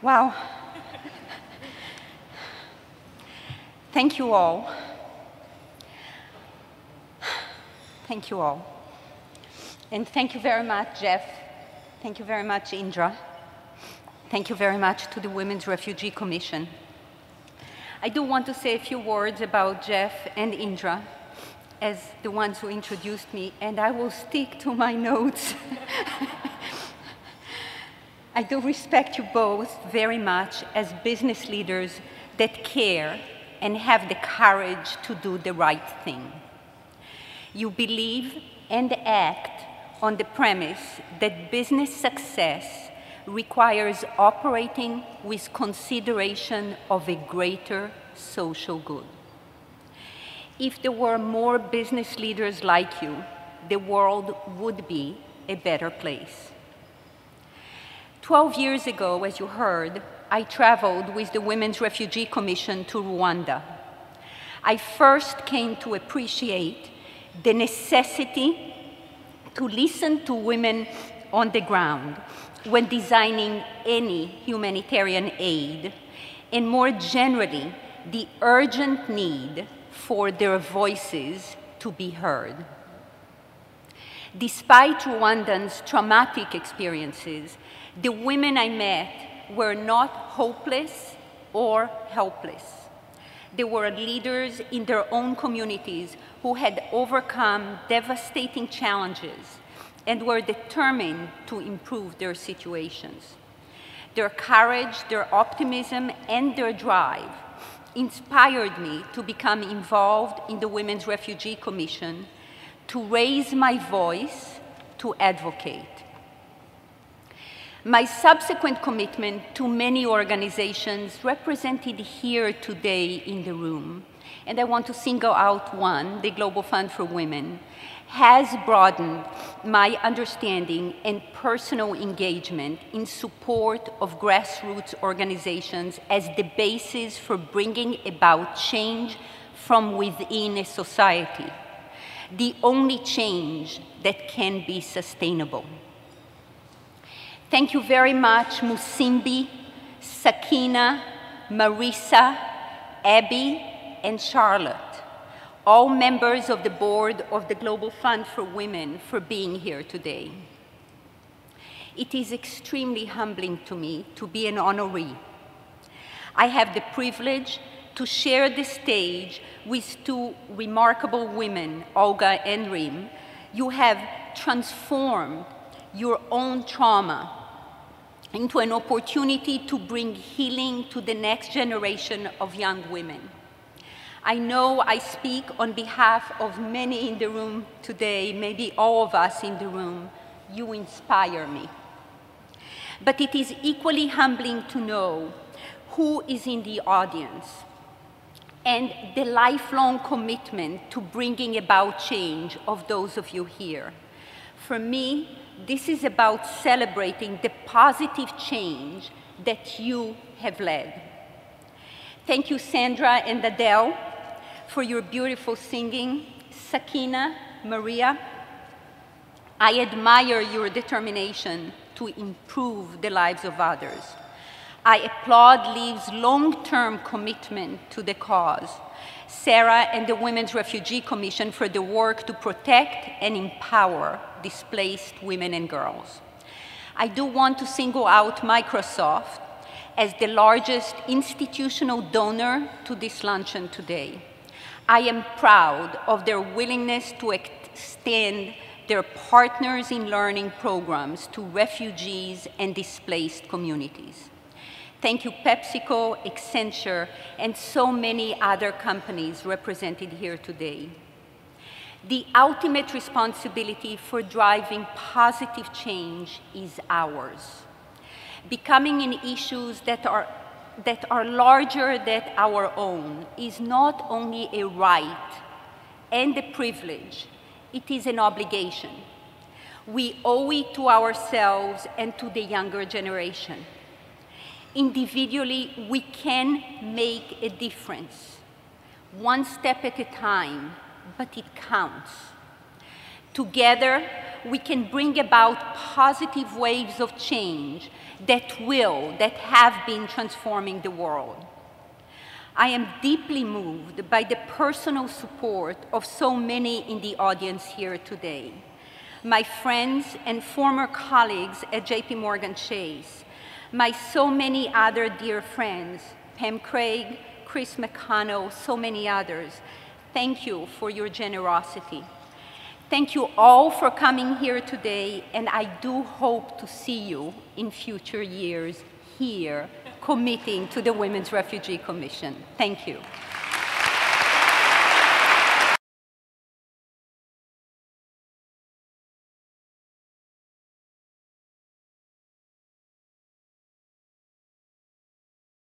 Wow. Thank you all. Thank you all. And thank you very much, Jeff. Thank you very much, Indra. Thank you very much to the Women's Refugee Commission. I do want to say a few words about Jeff and Indra as the ones who introduced me, and I will stick to my notes. I do respect you both very much as business leaders that care and have the courage to do the right thing. You believe and act on the premise that business success requires operating with consideration of a greater social good. If there were more business leaders like you, the world would be a better place. 12 years ago, as you heard, I traveled with the Women's Refugee Commission to Rwanda. I first came to appreciate the necessity to listen to women on the ground when designing any humanitarian aid, and more generally, the urgent need for their voices to be heard. Despite Rwandans' traumatic experiences, the women I met were not hopeless or helpless. They were leaders in their own communities who had overcome devastating challenges and were determined to improve their situations. Their courage, their optimism, and their drive inspired me to become involved in the Women's Refugee Commission, to raise my voice, to advocate. My subsequent commitment to many organizations represented here today in the room, and I want to single out one, the Global Fund for Women, has broadened my understanding and personal engagement in support of grassroots organizations as the basis for bringing about change from within a society, the only change that can be sustainable. Thank you very much, Musimbi, Sakina, Marisa, Abby, and Charlotte, all members of the board of the Global Fund for Women, for being here today. It is extremely humbling to me to be an honoree. I have the privilege to share the stage with two remarkable women, Olga and Rim. You have transformed your own trauma into an opportunity to bring healing to the next generation of young women. I know I speak on behalf of many in the room today, maybe all of us in the room. You inspire me. But it is equally humbling to know who is in the audience and the lifelong commitment to bringing about change of those of you here. For me, this is about celebrating the positive change that you have led. Thank you, Sandra and Adele, for your beautiful singing. Sakina, Maria, I admire your determination to improve the lives of others. I applaud Liv's long-term commitment to the cause. Sarah and the Women's Refugee Commission for the work to protect and empower displaced women and girls. I do want to single out Microsoft as the largest institutional donor to this luncheon today. I am proud of their willingness to extend their Partners in Learning programs to refugees and displaced communities. Thank you, PepsiCo, Accenture, and so many other companies represented here today. The ultimate responsibility for driving positive change is ours. Becoming in issues that are larger than our own is not only a right and a privilege, it is an obligation. We owe it to ourselves and to the younger generation. Individually, we can make a difference, one step at a time, but it counts. Together, we can bring about positive waves of change that have been transforming the world. I am deeply moved by the personal support of so many in the audience here today. My friends and former colleagues at JP Morgan Chase, my so many other dear friends, Pam Craig, Chris McConnell, so many others, thank you for your generosity. Thank you all for coming here today, and I do hope to see you in future years here committing to the Women's Refugee Commission. Thank you.